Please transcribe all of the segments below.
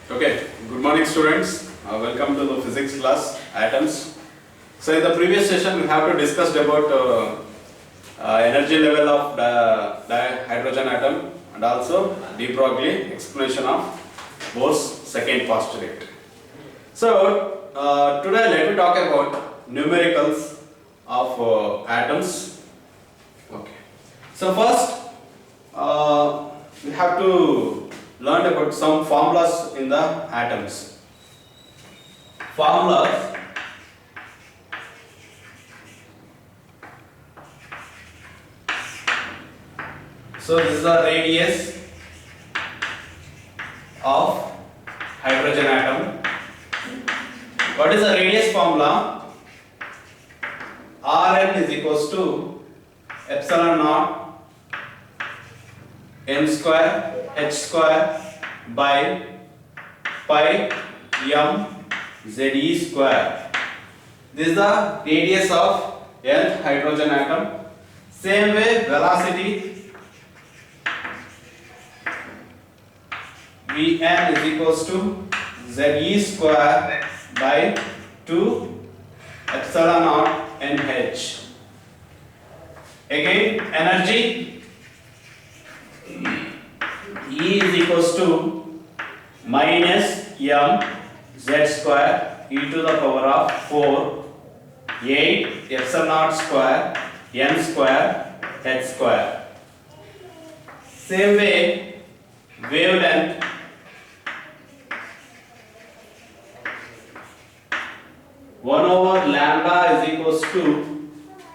Okay, good morning students. Welcome to the physics class, atoms. So in the previous session we have to discussed about energy level of the hydrogen atom and also de Broglie explanation of Bohr's second postulate. So today let me talk about numericals of atoms. Okay. So first we have to learn about some formulas in the atoms. Formulas. So this is the radius of hydrogen atom. What is the radius formula? Rn is equals to epsilon naught m square h square by pi m ze square. This is the radius of nth hydrogen atom. Same way, velocity Vn is equals to ze square by 2 epsilon naught nh. Again, energy E is equals to minus m z square e to the power of 4 8 epsilon naught square n square h square. Same way, wavelength one over lambda is equals to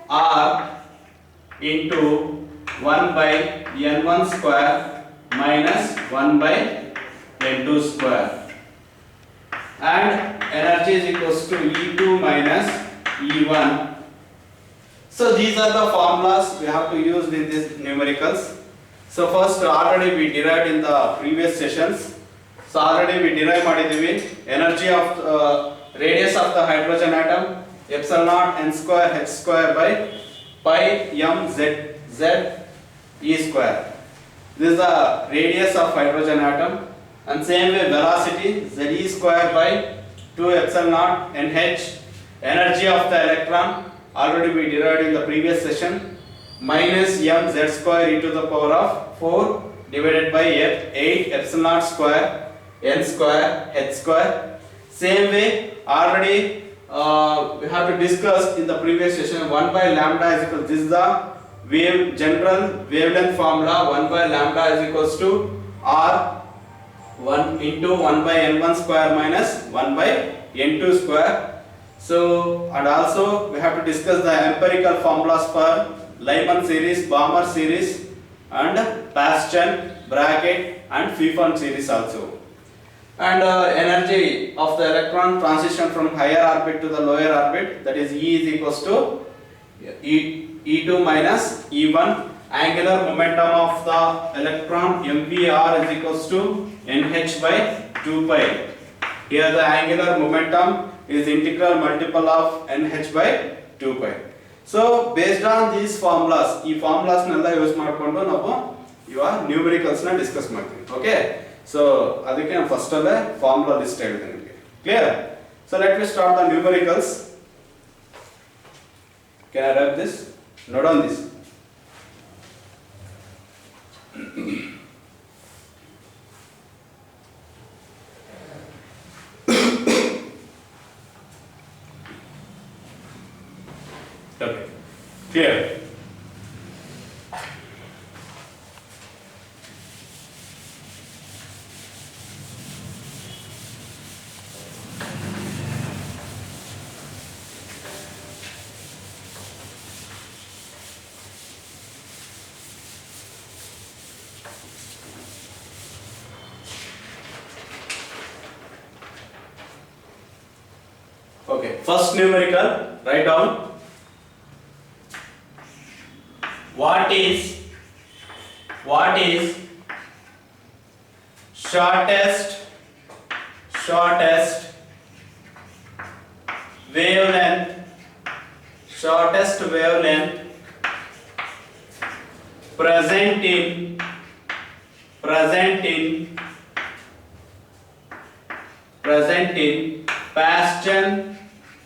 r into 1 by n1 square minus 1 by n2 square, and energy is equals to E2 minus E1. So these are the formulas we have to use in these numericals. So first already we derived in the previous sessions. So already we derived ಮಾಡಿದ್ದೀವಿ energy of radius of the hydrogen atom epsilon naught n square h square by pi m z e square. This is the radius of hydrogen atom, and same way velocity ze square by 2 epsilon naught nh. Energy of the electron already we derived in the previous session, minus m z square e to the power of 4 divided by 8 epsilon naught square n square h square. Same way already we have to discuss in the previous session 1 by lambda is equal, this is the general wavelength formula. 1 by lambda is equals to r 1 into 1 by n1 square minus 1 by n2 square. So and also we have to discuss the empirical formulas for Lyman series, Balmer series and Paschen, Brackett and Pfeiffer series also. And energy of the electron transition from higher orbit to the lower orbit, that is E is equals to E2 minus E1. Angular momentum of the electron mvr is equals to nh by 2 pi. Here the angular momentum is integral multiple of nh by 2 pi. So based on these formulas, ಈ formulas ನೆಲ್ಲ use ಮಾಡಿಕೊಂಡು ನಾವು ಇವಾಗ numericals ನ discuss ಮಾಡ್ತೀವಿ. Okay, so ಅದಕ್ಕೆ ನಾನು first ಅಲ್ಲೇ ಫಾರ್ಮುಲಾ ಲಿಸ್ಟ್ ಹೇಳ್ತೀನಿ ನಿಮಗೆ. Clear? So let me start the numericals. Can I wrap this? Note on this. Okay. Clear? Okay, first numerical, write down what is shortest wavelength present in present in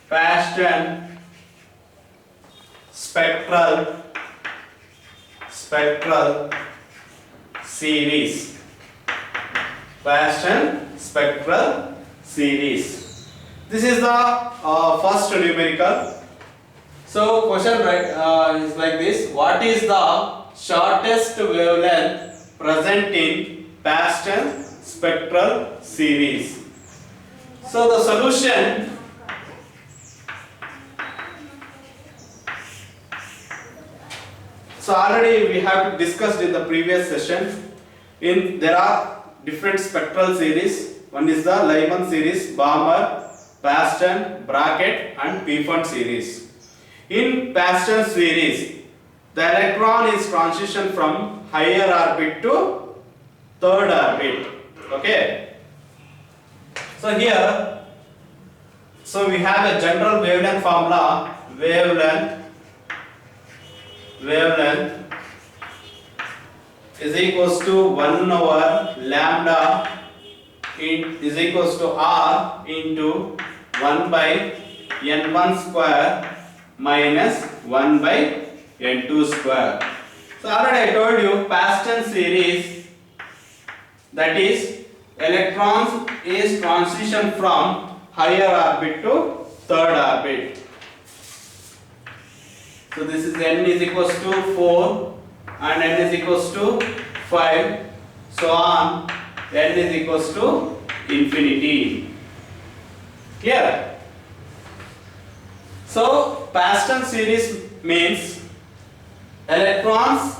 Paston spectral series. Paston spectral series. This is the first numerical. So question is like this: what is the shortest wavelength present in Paston spectral series? So the solution, so already we have discussed in the previous session. There are different spectral series. One is the Lyman series, Balmer, Paston, Brackett and Pfund series. In Paston series, the electron is transition from higher orbit to third orbit. Okay. So here, so we have a general wavelength formula. Wavelength is equals to 1 over lambda is equals to R into 1 by N1 square minus 1 by N2 square. So already I told you Paston series, that is electrons is transition from higher orbit to third orbit. So this is n is equals to 4 and n is equals to 5, so on, n is equals to infinity. Clear? So Paston series means electrons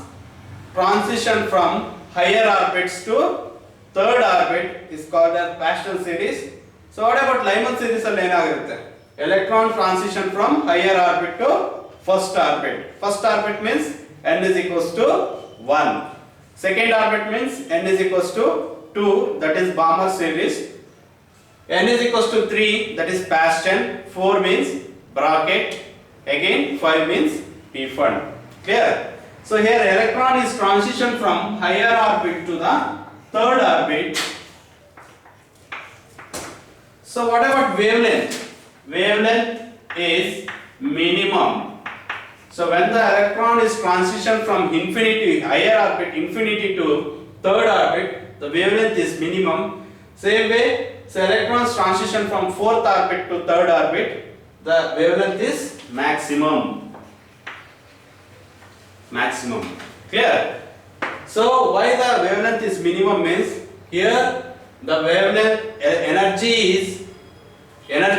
transition from higher orbits to third orbit is called as Paston series. So what about Lyman series? Electron transition from higher orbit to first orbit. First orbit means n is equals to 1. Second orbit means n is equals to 2, that is Balmer series. N is equals to 3, that is Paston. 4 means Brackett. Again 5 means Pfund. Clear? So here electron is transition from higher orbit to the third orbit. So what about wavelength? Wavelength is minimum. So when the electron is transition from infinity, higher orbit infinity to third orbit, the wavelength is minimum. Same way, so electrons transition from fourth orbit to third orbit, the wavelength is maximum. Clear? So why the wavelength is minimum means here the wavelength energy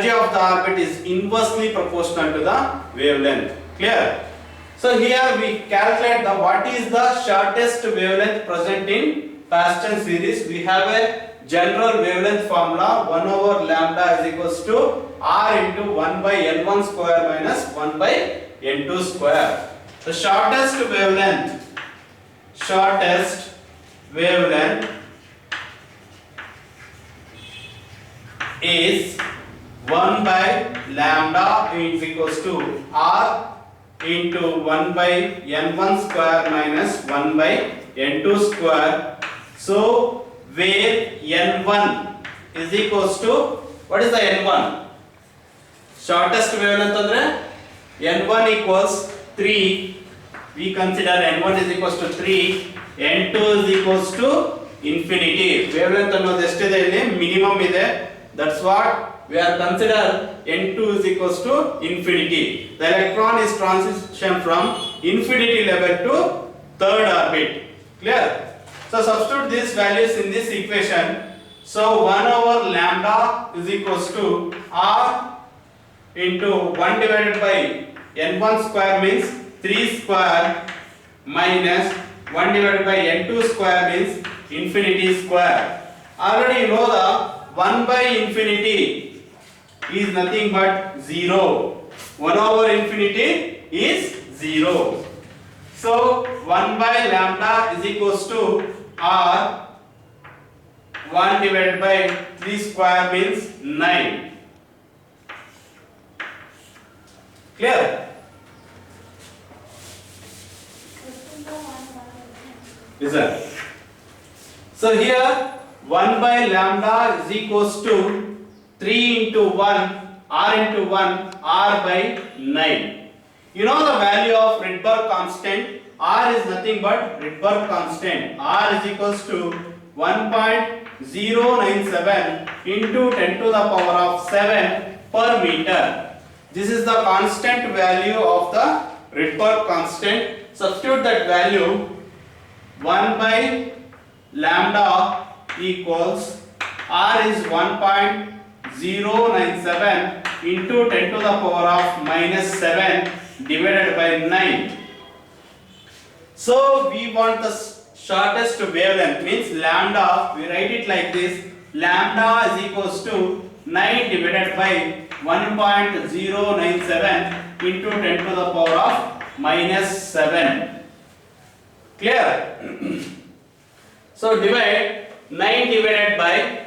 of the orbit is inversely proportional to the wavelength. Clear? So here we calculate what is the shortest wavelength present in Paston series. We have a general wavelength formula, 1 over lambda is equals to R into 1 by N1 square minus 1 by N2 square. The shortest wavelength is 1 by lambda is equals to R into 1 by N1 square minus 1 by N2 square. So where N1 is equals to, what is the N1? Shortest wavelength andre N1 equals 3. We consider N1 is equals to 3, N2 is equals to infinity. Wavelength annode estiде illi minimum ide. That's what we are consider N2 is equals to infinity. The electron is transition from infinity level to third orbit. Clear? So substitute these values in this equation. So 1 over lambda is equals to R into 1 divided by N1 square means 3 square minus 1 divided by N2 square means infinity square. Already you know the 1 by infinity is nothing but 0. 1 over infinity is 0. So 1 by lambda is equals to R 1 divided by 3 square means 9. Clear? Listen. So here 1 by lambda is equals to 3 into 1, r into 1, r by 9. You know the value of Rydberg constant. R is nothing but Rydberg constant. R is equals to 1.097 into 10 to the power of 7 per meter. This is the constant value of the Rydberg constant. Substitute that value. 1 by lambda equals R is 1.097 into 10 to the power of minus 7 divided by 9. So we want the shortest wavelength, means lambda, we write it like this, lambda is equals to 9 divided by 1.097 into 10 to the power of minus 7. Clear? So divide 9 divided by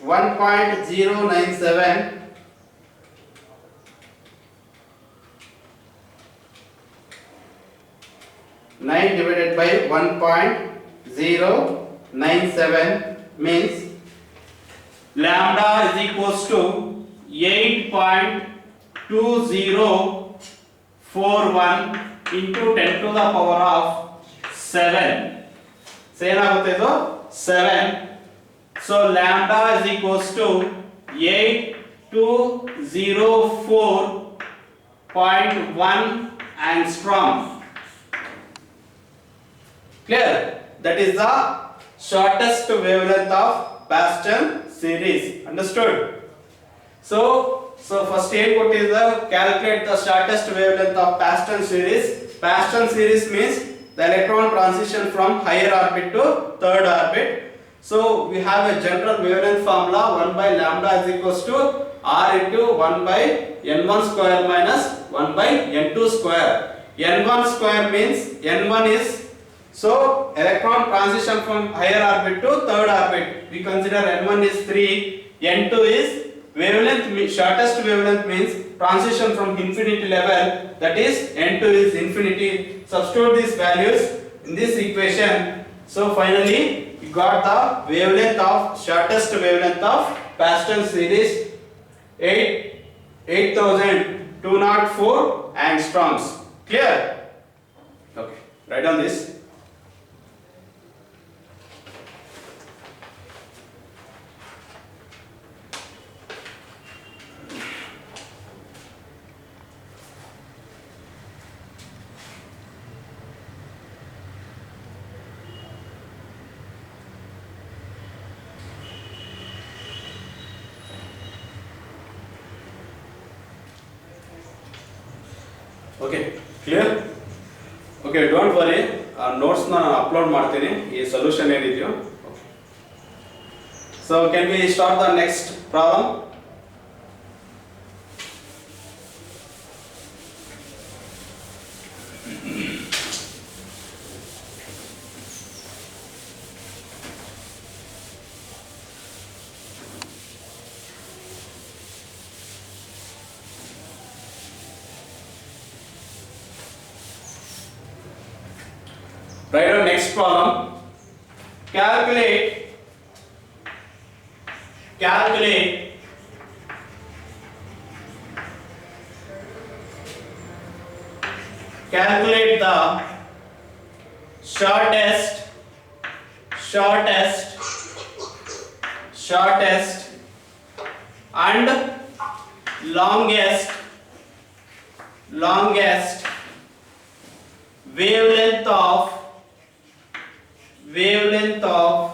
1.097 9 divided by 1.097 means lambda is equals to 8.2041 into 10 to the power of 7. So ಏನಾಗುತ್ತೆ ಇದು 7. So lambda is equals to 8204.1 angstrom. Clear? That is the shortest wavelength of Paston series. Understood? So first input is the calculate the shortest wavelength of Paston series. Paston series means the electron transition from higher orbit to third orbit. So we have a general wavelength formula. 1 by lambda is equals to r into 1 by n1 square minus 1 by n2 square. n1 square means n1 is so electron transition from higher orbit to third orbit. We consider n1 is 3, n2 is wavelength, shortest wavelength means transition from infinity level, that is n2 is infinity. Substitute these values in this equation. So finally we got the wavelength of shortest wavelength of Paston series 8204 angstroms. Clear? Okay, write down this. Okay, clear? Okay, don't worry, notes na upload ಮಾಡ್ತೀನಿ ಈ solution ಏನಿದೆಯೋ. So can we start the next problem? Write down next problem. Calculate the shortest and longest wavelength of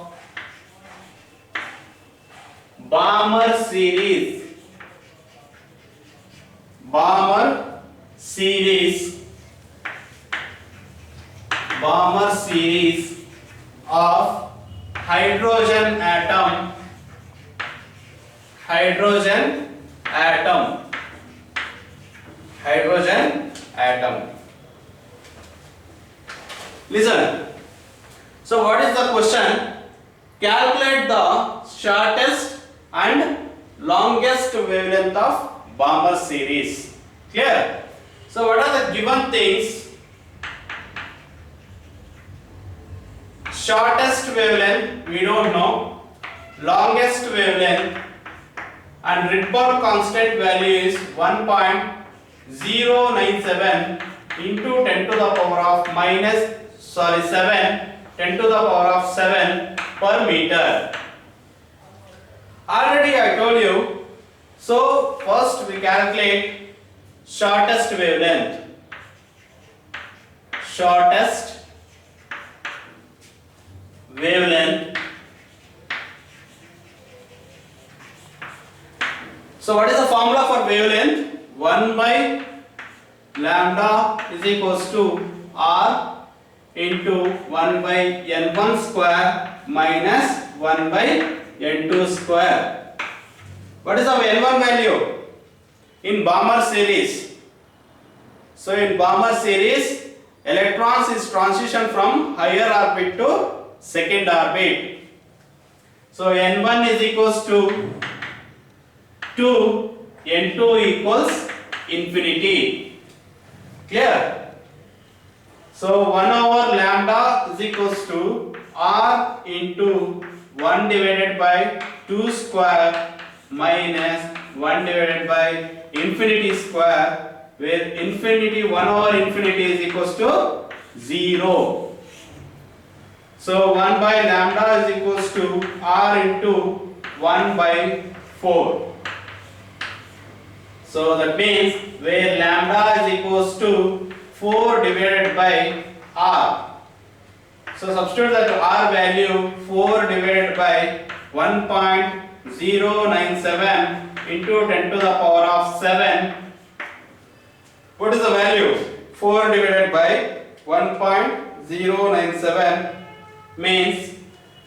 Balmer series of hydrogen atom. Listen. So what is the question? Calculate the shortest and longest wavelength of Balmer series. Clear? So what are the given things? Shortest wavelength we don't know. longest wavelength and Rydberg constant value is 1.097 into 10 to the power of 7 10 to the power of 7 per meter. Already I told you. So first we calculate shortest wavelength. Shortest wavelength. So what is the formula for wavelength? 1 by lambda is equals to R into 1 by n1 square minus 1 by n2 square. What is the n1 value? In Balmer series. So in Balmer series, electrons is transition from higher orbit to second orbit. So n1 is equals to 2, n2 equals infinity. Clear? So 1 over lambda is equals to R into 1 divided by 2 square minus 1 divided by infinity square, where infinity 1 over infinity is equals to 0. So 1 by lambda is equals to R into 1 by 4. So that means where lambda is equals to 4 divided by R. So substitute that R value 4 divided by 1.097 into 10 to the power of 7. What is the value? 4 divided by 1.097 means,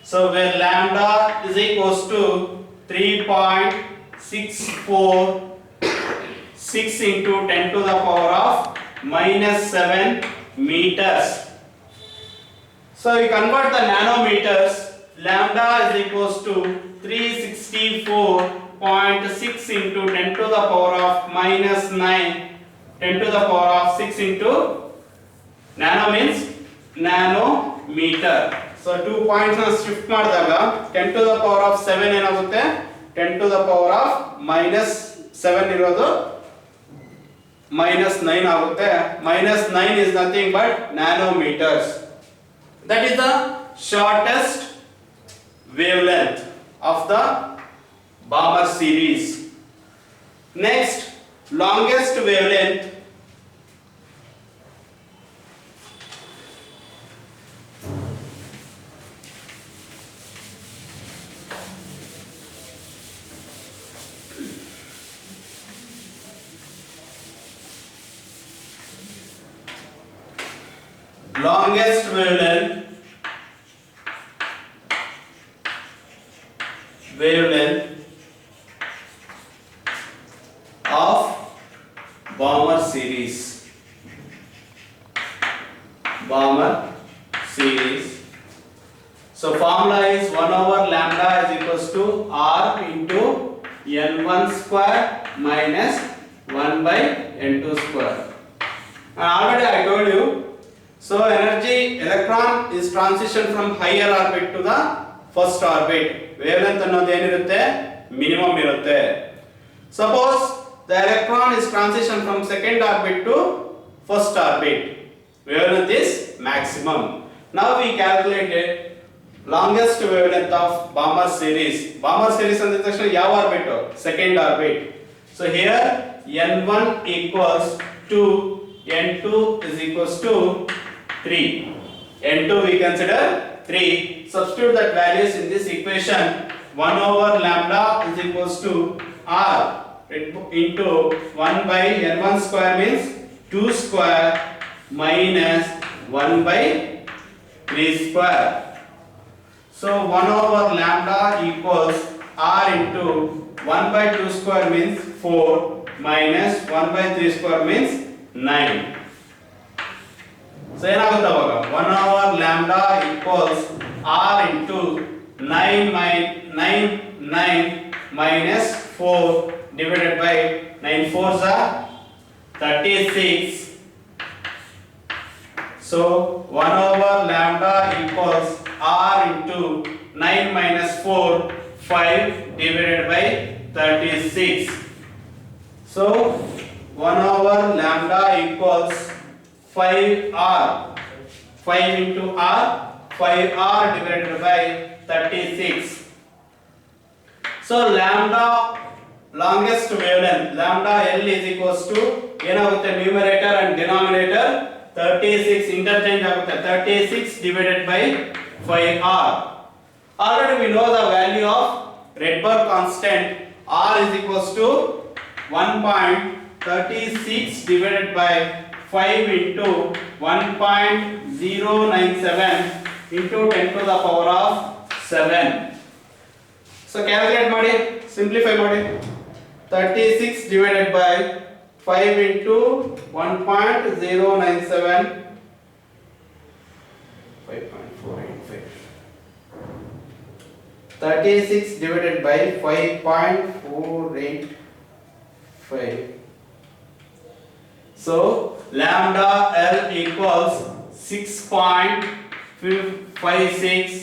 so where lambda is equals to 3.646 into 10 to the power of minus 7 meters. So you convert the nanometers. Lambda is equals to 364.6 into 10 to the power of minus 9, 10 to the power of 6 into nano means nanometer. So 2 points na shift ಮಾಡಿದಾಗ 10 to the power of 7 ಏನಾಗುತ್ತೆ, 10 to the power of minus 7 ಇರೋದು minus 9 ಆಗುತ್ತೆ. Minus 9 is nothing but nanometers. That is the shortest wavelength of the Balmer series. Next, longest wavelength. Longest wavelength of Balmer series. Balmer series. So formula is 1 over lambda is equals to R into n1 square minus 1 by n2 square. And already I told you. So energy electron is transition from higher orbit to the first orbit. Wavelength ಅನ್ನೋದು ಏನಿರುತ್ತೆ, minimum ಇರುತ್ತೆ. Suppose the electron is transition from second orbit to first orbit. Wavelength is maximum. Now we calculated longest wavelength of Balmer series. Balmer series ಅಂದ ತಕ್ಷಣ ಯಾವ orbit? Second orbit. So here n1 equals 2, n2 is equals to 3. n2 we consider 3. Substitute that values in this equation. 1 over lambda is equals to R into 1 by n1 square means 2 square minus 1 by 3 square. So 1 over lambda equals R into 1 by 2 square means 4 minus 1 by 3 square means 9. So ಏನಾಗುತ್ತೆ ಅವಾಗ 1 over lambda equals R into 9 minus 4 divided by 9 4s are 36. So 1 over lambda equals R into 9 minus 4, 5 divided by 36. So 1 over lambda equals 5r. 5 into r, 5r divided by 36. So lambda longest wavelength, lambda L is equals to ಏನಾಗುತ್ತೆ numerator and denominator 36 interchange ಆಗುತ್ತೆ 36 divided by 5r. Already we know the value of Rydberg constant. R is equals to 1.36 divided by 5 into 1.097 into 10 to the power of 7. So calculate ಮಾಡಿ, simplify ಮಾಡಿ. 36 divided by 5 into 1.097, 5.485. 36 divided by 5.485. So lambda L equals 6.56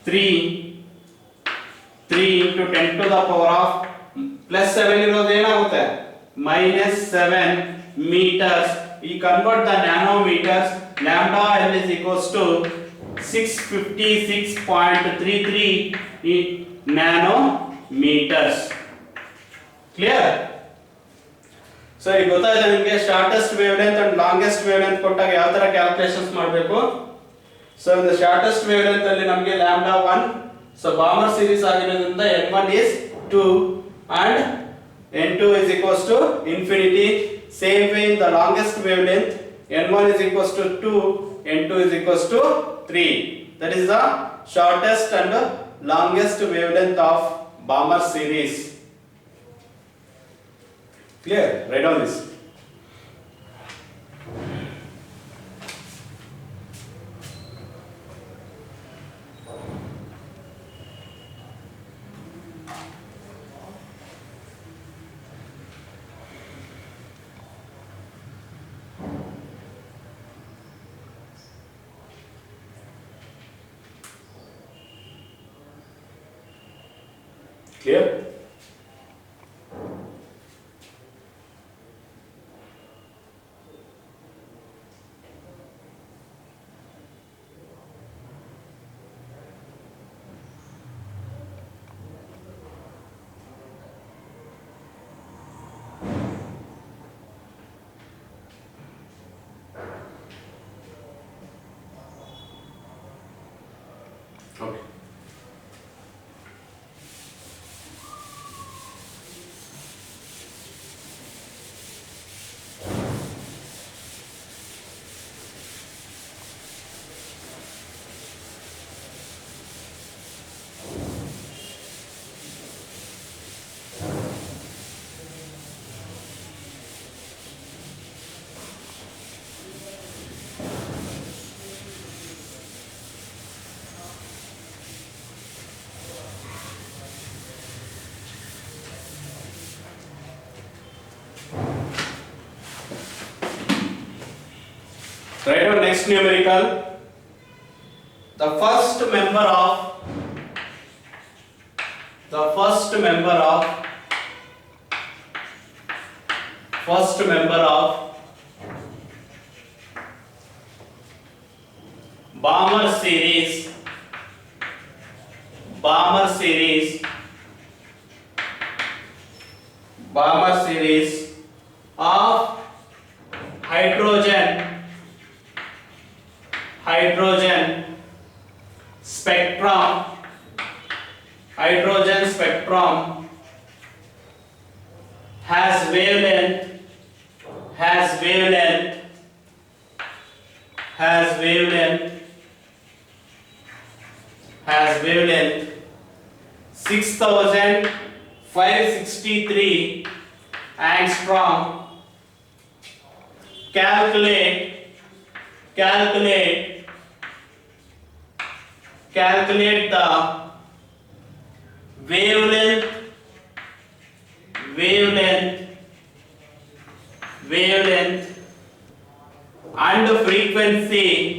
3 into 10 to the power of plus 7 ಇರೋದು ಏನಾಗುತ್ತೆ minus 7 meters. We convert the nanometers. Lambda L is equals to 656.33 nanometers. Clear? So ಈಗ ಗೊತ್ತಾಯ್ತಾ ನಿಮಗೆ shortest wavelength and longest wavelength ಕೊಟ್ಟಾಗ ಯಾವ ತರ calculations ಮಾಡಬೇಕು. So in the shortest wavelength ಅಲ್ಲಿ ನಮಗೆ lambda 1, so Balmer series ಆಗಿರೋದ್ರಿಂದ n1 is 2 and n2 is equals to infinity. Same way in the longest wavelength n1 is equals to 2, n2 is equals to 3. That is the shortest and longest wavelength of Balmer series. Clear? Write down this. Clear? Okay. Write down next numerical. The first member of Balmer series of hydrogen spectrum has wavelength 6563 angstrom. Calculate the wavelength and frequency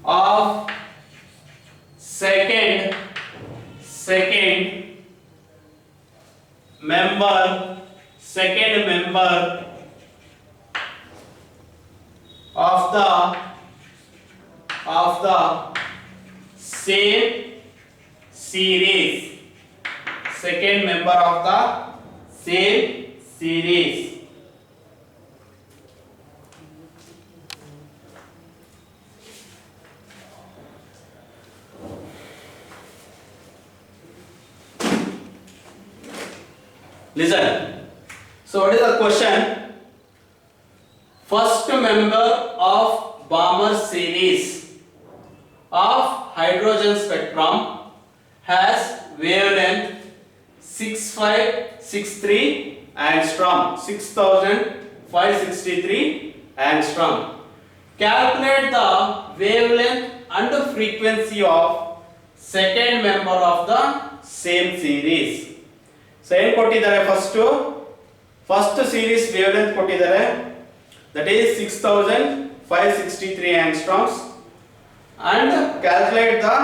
of second member of the same series, second member of the same series. Listen. So what is the question? First member of Balmer series of hydrogen spectrum has wavelength 6563 angstrom, 6563 angstrom. Calculate the wavelength and frequency of second member of the same series. So ಏನು ಕೊಟ್ಟಿದ್ದಾರೆ? First series wavelength ಕೊಟ್ಟಿದ್ದಾರೆ, that is 6563 angstroms, and calculate the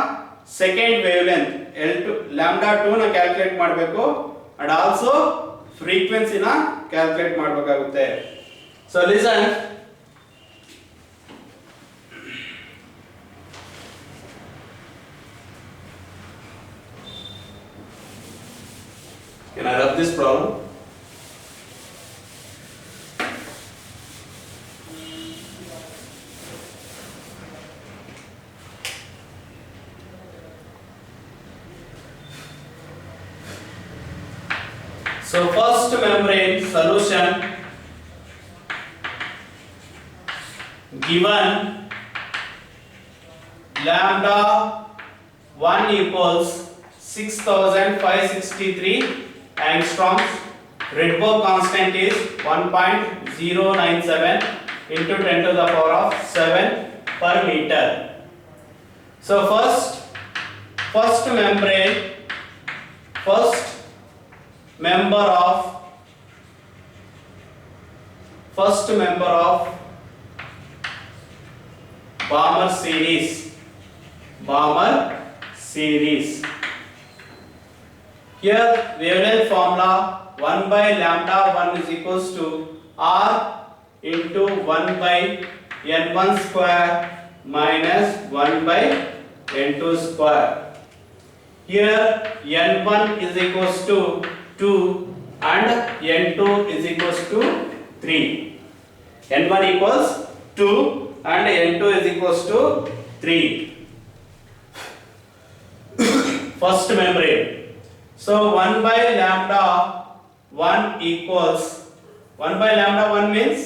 second wavelength L2 lambda 2 ನ calculate ಮಾಡಬೇಕು, and also frequency ನ calculate ಮಾಡಬೇಕಾಗುತ್ತೆ. So listen. Can I rub this problem? So first membrane solution given lambda 1 equals 6563 angstroms, Rydberg constant is 1.097 into 10 to the power of 7 per meter. So first member of Balmer series. Here wavelength formula 1 by lambda 1 is equals to R into 1 by n1 square minus 1 by n2 square. Here n1 is equals to 2 and n2 is equals to 3. n1 equals 2 and n2 is equals to 3. First membrane. So 1 by lambda 1 equals 1 by lambda 1 means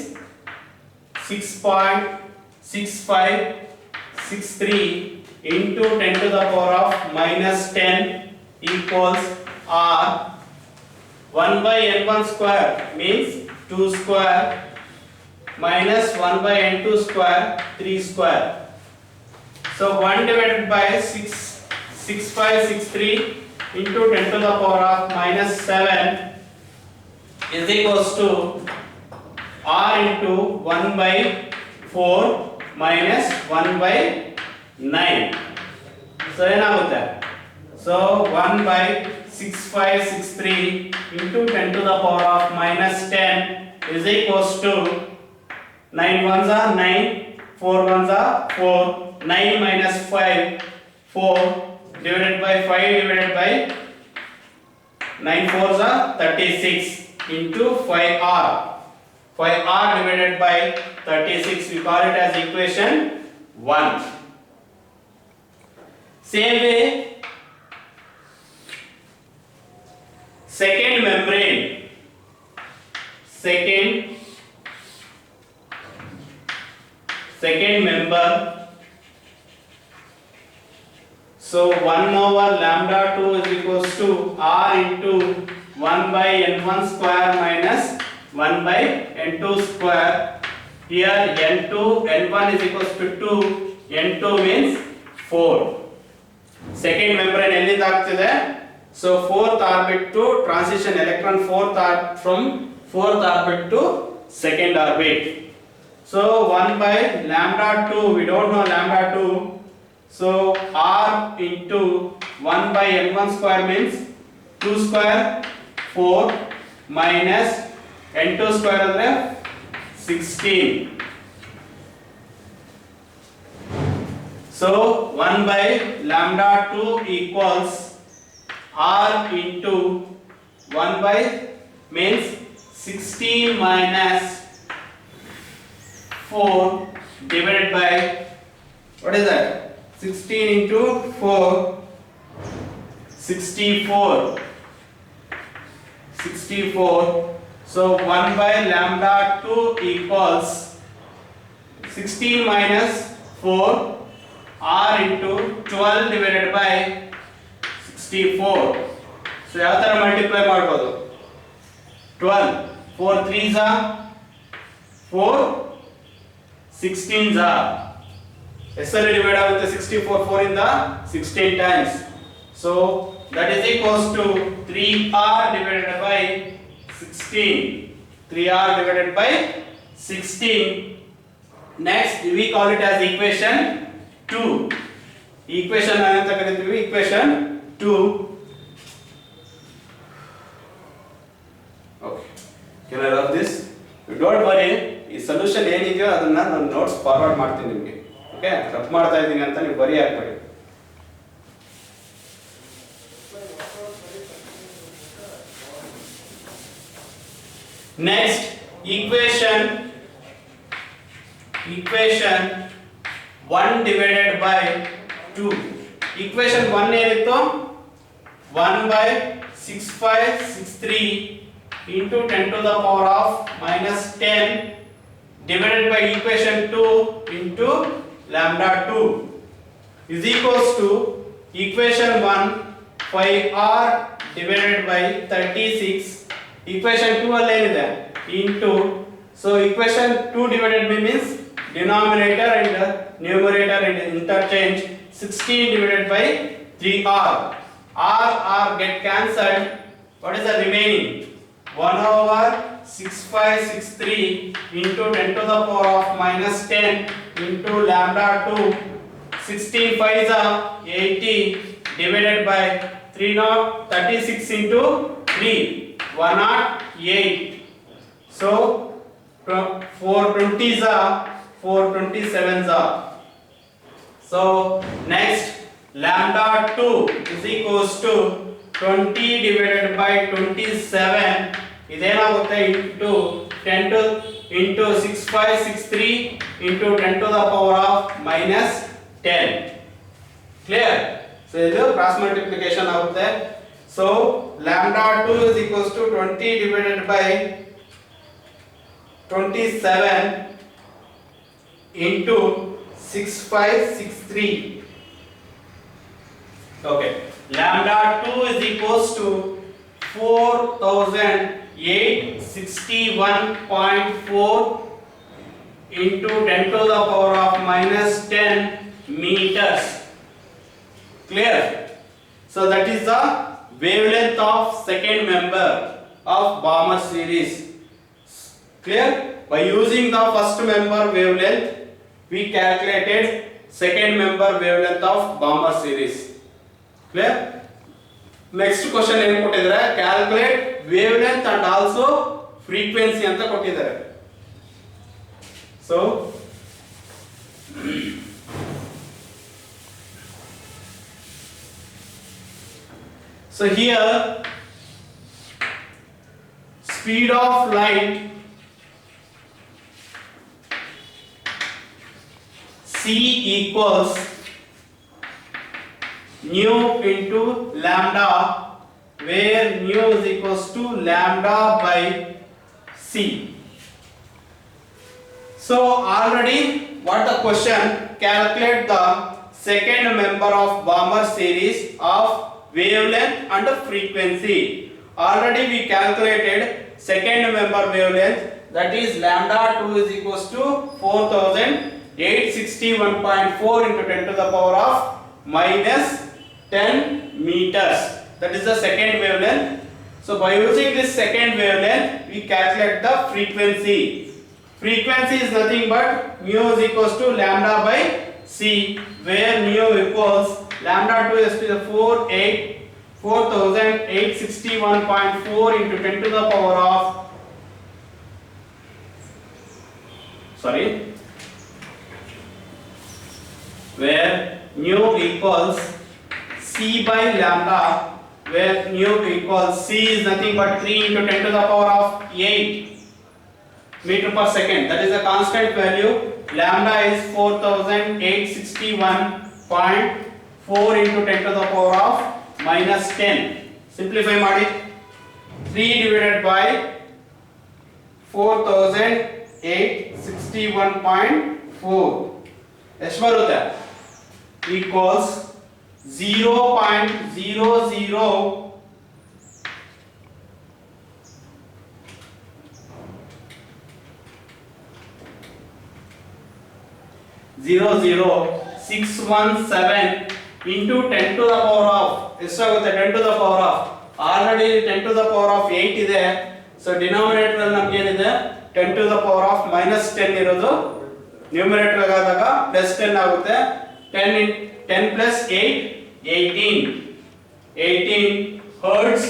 6.6563 into 10 to the power of minus 10 equals R. 1 by n1 square means 2 square minus 1 by n2 square 3 square. So 1 divided by 6563 into 10 to the power of minus 7 is equals to R into 1 by 4 minus 1 by 9. So ಏನಾಗುತ್ತೆ? So 1 by 6563 into 10 to the power of minus 10 is equals to 9 ones are 9, 4 ones are 4, 9 minus 5 4 divided by 5 divided by 9 fours are 36 into 5R. 5R divided by 36, we call it as equation 1. Same way, second membrane, second member. So 1 over lambda 2 is equals to R into 1 by n1 square minus 1 by n2 square. Here n2, n1 is equals to 2, n2 means 4. Second membrane ಎಲ್ಲಿಂದ ಆಗ್ತಿದೆ? So fourth orbit to transition electron from fourth orbit to second orbit. So 1 by lambda 2, we don't know lambda 2. So r into 1 by n1 square means 2 square 4 minus n2 square andre 16. So 1 by lambda 2 equals r into 1 by means 16 minus 4 divided by, what is that? 16 into 4, 64. 64. So 1 by lambda 2 equals 16 minus 4 r into 12 divided by 64. So ಯಾವ ತರ multiply ಮಾಡಬಹುದು? 12 4 3s are 4 16s are ಎಷ್ಟರಲ್ಲಿ divide ಆಗುತ್ತೆ 64 4 ಇಂದ 16 times. So that is equals to 3r divided by 16. 3r divided by 16. Next we call it as equation 2. Equation ಅಂತ ಕರೀತೀವಿ equation 2. Okay, can I rub this? You don't worry, ಈ solution ಏನಿದೆಯೋ ಅದನ್ನ ನಾನು notes forward ಮಾಡ್ತೀನಿ ನಿಮಗೆ. Okay, rub ಮಾಡ್ತಾ ಇದ್ದೀನಿ ಅಂತ ನೀವು ಬರಿ ಹಾಕಬೇಡಿ. Next equation 1 divided by 2. Equation 1 ಏನಿತ್ತು? 1 by 6563 into 10 to the power of minus 10 divided by equation 2 into lambda 2 is equals to equation 1 5r divided by 36. Equation 2 ಅಲ್ಲಿ ಏನಿದೆ? Into, so equation 2 divided by means denominator and numerator and interchange. 16 divided by 3r. R get cancelled. What is the remaining? 1 over 6563 into 10 to the power of minus 10 into lambda 2. 16 5s are 80 divided by 36 into 3 108. So 420s are 427s are. So next lambda 2 is equals to 20 divided by 27 ಇದೇನಾಗುತ್ತೆ into 10 to into 6563 into 10 to the power of minus 10. Clear? So ಇದು cross multiplication ಆಗುತ್ತೆ. So lambda 2 is equals to 20 divided by 27 into 6563. Okay, lambda 2 is equals to 4861.4 into 10 to the power of minus 10 meters. Clear? So that is the wavelength of second member of Balmer series. Clear? By using the first member wavelength, we calculated second member wavelength of Balmer series. Clear? Next question ಏನು ಕೊಟ್ಟಿದ್ದಾರೆ? Calculate wavelength and also frequency ಅಂತ ಕೊಟ್ಟಿದ್ದಾರೆ. So here speed of light c equals nu into lambda, where nu is equals to lambda by c. So already what the question? Calculate the second member of Balmer series of wavelength and frequency. Already we calculated second member wavelength, that is lambda 2 is equals to 4861.4 into 10 to the power of minus 10 meters. that is the second wavelength. So by using this second wavelength, we calculate the frequency. Frequency is nothing but mu is equals to lambda by c, where mu equals lambda 2 is to the 4861.4 into 10 to the power of where mu equals c by lambda, where mu equals c is nothing but 3 into 10 to the power of 8 meter per second. That is a constant value. Lambda is 4861.4 into 10 to the power of minus 10. Simplify ಮಾಡಿ 3 divided by 4861.4 ಎಷ್ಟು ಬರುತ್ತೆ equals 0.00617 into 10 to the power of ಎಷ್ಟಾಗುತ್ತೆ 10 to the power of already 10 to the power of 8 ಇದೆ. So denominator ಅಲ್ಲಿ ನಮಗೆ ಏನಿದೆ 10 to the power of minus 10 ಇರೋದು, numerator ಆದಾಗ ಪ್ಲಸ್ 10 ಆಗುತ್ತೆ. 10 plus 8 18 hertz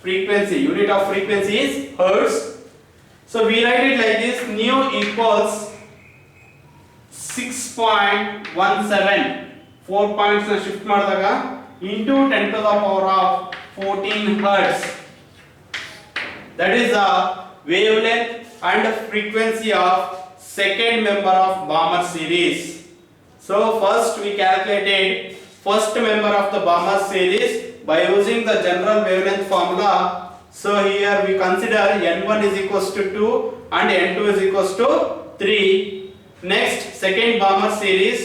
frequency. Unit of frequency is hertz. So we write it like this: nu equals 6.17, 4 points na shift ಮಾಡಿದಾಗ into 10 to the power of 14 hertz. That is the wavelength and frequency of second member of Balmer series. So first we calculated first member of the Balmer series by using the general wavelength formula. So here we consider n1 is equals to 2 and n2 is equals to 3. Next, second Balmer series,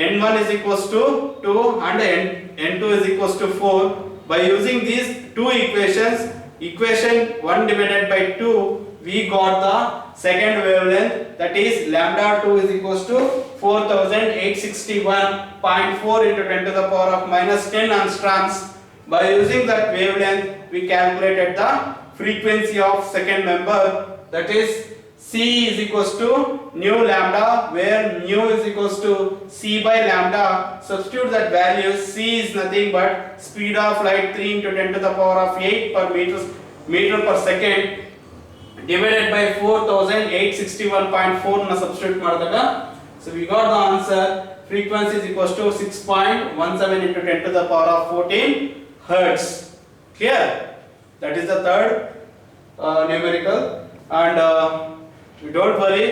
n1 is equals to 2 and n2 is equals to 4. By using these two equations, equation 1 divided by 2, we got the second wavelength, that is lambda 2 is equals to 4861.4 into 10 to the power of minus 10 angstroms. By using that wavelength, we calculated the frequency of second member, that is c is equals to nu lambda, where mu is equals to c by lambda. Substitute that value. C is nothing but speed of light 3 into 10 to the power of 8 per meter per second divided by 4861.4 na substitute ಮಾಡಿದಾಗ, so we got the answer. Frequency is equals to 6.17 into 10 to the power of 14 hertz. Clear? That is the third numerical. And you don't worry.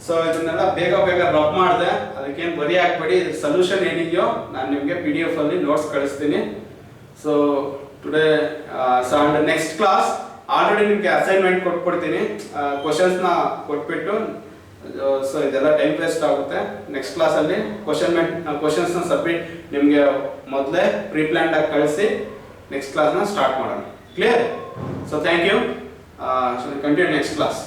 So ಇದನ್ನೆಲ್ಲ ಬೇಗ rub ಮಾಡಿದೆ, ಅದಕ್ಕೇನು ಬರಿ ಹಾಕ್ಬೇಡಿ. Solution ಏನಿದೆಯೋ ನಾನು ನಿಮಗೆ PDF ಅಲ್ಲಿ ನೋಟ್ಸ್ ಕಳಿಸ್ತೀನಿ. So today and next class already ನಿಮಗೆ ಅಸೈನ್ಮೆಂಟ್ ಕೊಟ್ಬಿಡ್ತೀನಿ, ಕ್ವಶನ್ಸ್ನ ಕೊಟ್ಬಿಟ್ಟು. ಸೊ ಇದೆಲ್ಲ ಟೈಮ್ ವೇಸ್ಟ್ ಆಗುತ್ತೆ. ನೆಕ್ಸ್ಟ್ ಕ್ಲಾಸಲ್ಲಿ ಕ್ವಶನ್ಸ್ನ ಸಬ್ಮಿಟ್ ನಿಮಗೆ ಮೊದಲೇ ಪ್ರೀ ಪ್ಲ್ಯಾನ್ಡ್ ಆಗಿ ಕಳಿಸಿ ನೆಕ್ಸ್ಟ್ ಕ್ಲಾಸ್ನ ಸ್ಟಾರ್ಟ್ ಮಾಡೋಣ. Clear? So thank you. So continue next class.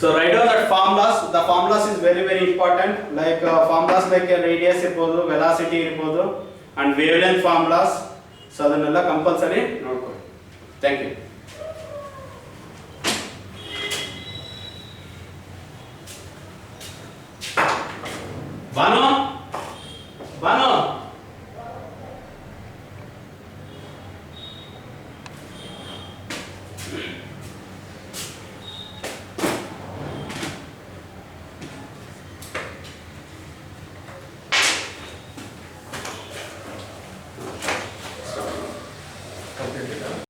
So write down that formulas. The formulas is very important. Like formulas like radius irbodu, velocity irbodu, and wavelength formulas. So adanella compulsory nodಕೊಳ್ಳಿ. Thank you. Bano. Completed.